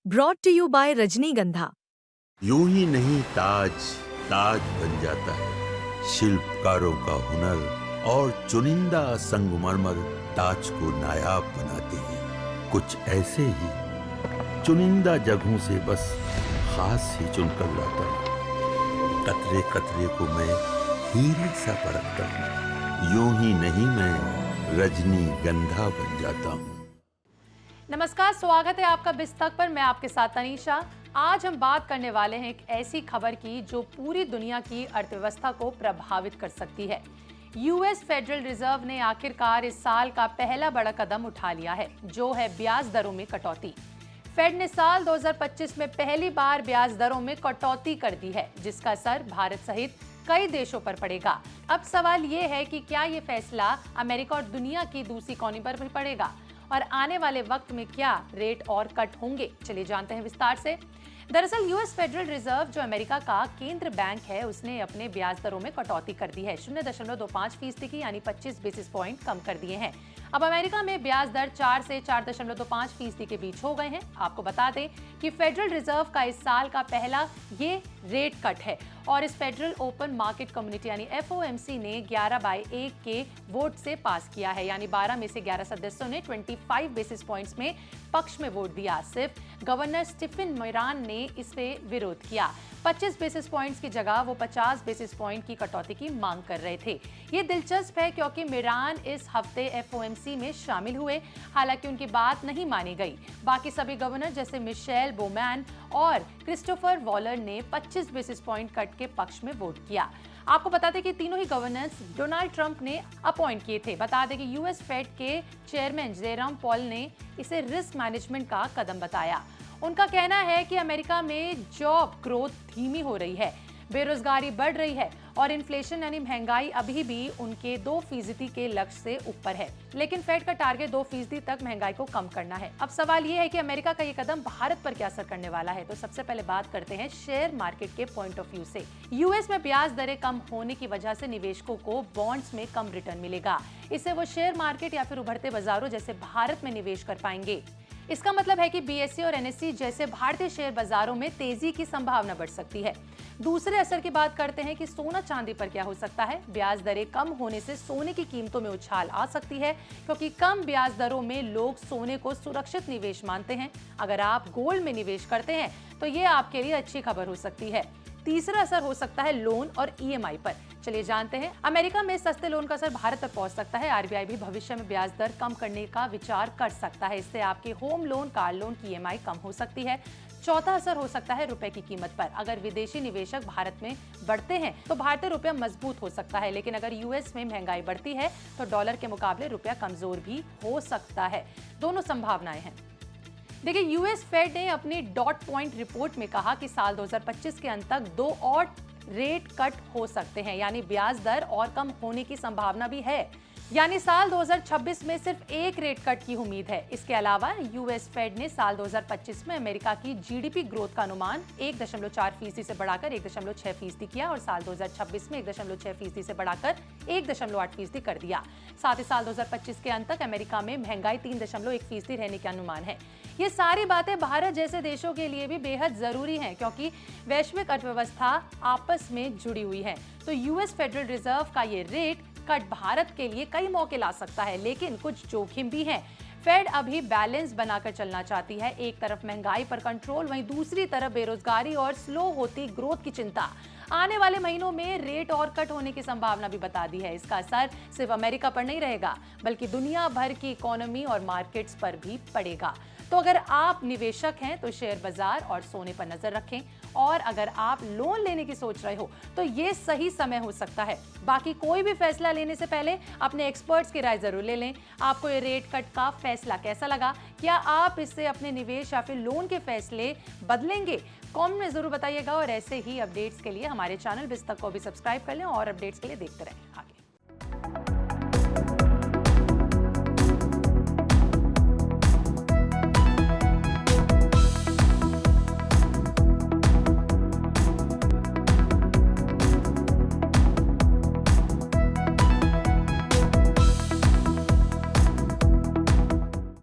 Brought to you bye रजनीगंधा। यूं ही नहीं ताज ताज बन जाता है। शिल्पकारों का हुनर और चुनिंदा संगमरमर ताज को नायाब बनाते हैं। कुछ ऐसे ही चुनिंदा जगहों से बस खास ही चुनकर लाता हूँ। कतरे कतरे को मैं हीरे सा परखता हूँ। यूं ही नहीं मैं रजनीगंधा बन जाता हूँ। नमस्कार, स्वागत है आपका बिस्तक पर। मैं आपके साथ तनीषा। आज हम बात करने वाले हैं एक ऐसी खबर की जो पूरी दुनिया की अर्थव्यवस्था को प्रभावित कर सकती है। यूएस फेडरल रिजर्व ने आखिरकार इस साल का पहला बड़ा कदम उठा लिया है, जो है ब्याज दरों में कटौती। फेड ने साल 2025 में पहली बार ब्याज दरों में कटौती कर दी है, जिसका असर भारत सहित कई देशों पर पड़ेगा। अब सवाल ये है कि क्या ये फैसला अमेरिका और दुनिया की दूसरी इकोनॉमी पर भी पड़ेगा और आने वाले वक्त में क्या रेट और कट होंगे। चलिए जानते हैं विस्तार से। दरअसल यूएस फेडरल रिजर्व, जो अमेरिका का केंद्र बैंक है, उसने अपने ब्याज दरों में कटौती कर दी है। 0.25% की यानी 25 बेसिस पॉइंट कम कर दिए हैं। अब अमेरिका में ब्याज दर 4 से 4.25% के बीच हो गए हैं। आपको बता दें कि फेडरल रिजर्व का इस साल का पहला ये रेट कट है और इस फेडरल ओपन मार्केट कम्युनिटी यानी FOMC ने 11/1 के वोट से पास किया है। यानी 12 में से 11 सदस्यों ने 25 बेसिस पॉइंट्स में पक्ष में वोट दिया। सिर्फ गवर्नर स्टीफन मोरान ने इस पे विरोध किया। 25 बेसिस पॉइंट्स की जगह वो 50 बेसिस पॉइंट की कटौती की मांग कर रहे थे। ये दिलचस्प है क्योंकि मोरान इस हफ्ते FOMC में शामिल हुए, हालांकि उनकी बात नहीं मानी गई। बाकी सभी गवर्नर जैसे मिशेल बोमैन और क्रिस्टोफर वॉलर ने 25 बेसिस पॉइंट कट के पक्ष में वोट किया। आपको बता दें कि तीनों ही गवर्नर्स डोनाल्ड ट्रंप ने अपॉइंट किए थे। बता दें कि यूएस फेड के चेयरमैन जेरोम पॉल ने इसे रिस्क मैनेजमेंट का कदम बताया। उनका कहना है कि अमेरिका में जॉब ग्रोथ धीमी हो रही है, बेरोजगारी बढ़ रही है और इन्फ्लेशन यानी महंगाई अभी भी उनके 2% के लक्ष्य से ऊपर है। लेकिन फेड का टारगेट 2% तक महंगाई को कम करना है। अब सवाल ये है कि अमेरिका का ये कदम भारत पर क्या असर करने वाला है। तो सबसे पहले बात करते हैं शेयर मार्केट के पॉइंट ऑफ व्यू से। यूएस में ब्याज दरें कम होने की वजह से निवेशकों को बॉन्ड्स में कम रिटर्न मिलेगा। इससे वो शेयर मार्केट या फिर उभरते बाजारों जैसे भारत में निवेश कर पाएंगे। इसका मतलब है कि BSE और NSE जैसे भारतीय शेयर बाजारों में तेजी की संभावना बढ़ सकती है। दूसरे असर की बात करते हैं कि सोना चांदी पर क्या हो सकता है। ब्याज दरें कम होने से सोने की कीमतों में उछाल आ सकती है, क्योंकि कम ब्याज दरों में लोग सोने को सुरक्षित निवेश मानते हैं। अगर आप गोल्ड में निवेश करते हैं तो ये आपके लिए अच्छी खबर हो सकती है। तीसरा असर हो सकता है लोन और EMI पर। चलिए जानते हैं। अमेरिका में सस्ते लोन का असर भारत पर पहुंच सकता है। RBI भी भविष्य में ब्याज दर कम करने का विचार कर सकता है। इससे आपके होम लोन, कार लोन की EMI कम हो सकती है। चौथा असर हो सकता है रुपए की कीमत पर। अगर विदेशी निवेशक भारत में बढ़ते हैं तो भारतीय रुपया मजबूत हो सकता है, लेकिन अगर यूएस में महंगाई बढ़ती है तो डॉलर के मुकाबले रुपया कमजोर भी हो सकता है। दोनों संभावनाएं हैं। देखिए, यूएस फेड ने अपनी डॉट पॉइंट रिपोर्ट में कहा कि साल 2025 के अंत तक 2 और रेट कट हो सकते हैं, यानी ब्याज दर और कम होने की संभावना भी है। यानी साल 2026 में सिर्फ एक रेट कट की उम्मीद है। इसके अलावा यूएस फेड ने साल 2025 में अमेरिका की GDP ग्रोथ का अनुमान 1.4% से बढ़ाकर 1.6% किया और साल 2026 में 1.6% से बढ़ाकर 1.8% कर दिया। साथ ही साल 2025 के अंत तक अमेरिका में महंगाई 3.1% रहने का अनुमान है। ये सारी बातें भारत जैसे देशों के लिए भी बेहद जरूरी हैं, क्योंकि वैश्विक अर्थव्यवस्था आपस में जुड़ी हुई है। तो यूएस फेडरल रिजर्व का ये रेट कट भारत के लिए कई मौके ला सकता है, लेकिन कुछ जोखिम भी हैं। फेड अभी बैलेंस बनाकर चलना चाहती है। एक तरफ महंगाई पर कंट्रोल, वहीं दूसरी तरफ बेरोजगारी और स्लो होती ग्रोथ की चिंता। आने वाले महीनों में रेट और कट होने की संभावना भी बता दी है। इसका असर सिर्फ अमेरिका पर नहीं रहेगा, बल्कि दुनिया भर की इकोनॉमी और मार्केट्स पर भी पड़ेगा। तो अगर आप निवेशक हैं तो शेयर बाजार और सोने पर नजर रखें, और अगर आप लोन लेने की सोच रहे हो तो ये सही समय हो सकता है। बाकी कोई भी फैसला लेने से पहले अपने एक्सपर्ट्स की राय जरूर ले लें। आपको ये रेट कट का फैसला कैसा लगा? क्या आप इससे अपने निवेश या फिर लोन के फैसले बदलेंगे? कमेंट में जरूर बताइएगा। और ऐसे ही अपडेट्स के लिए हमारे चैनल बिस्तक को भी सब्सक्राइब कर लें और अपडेट्स के लिए देखते रहें।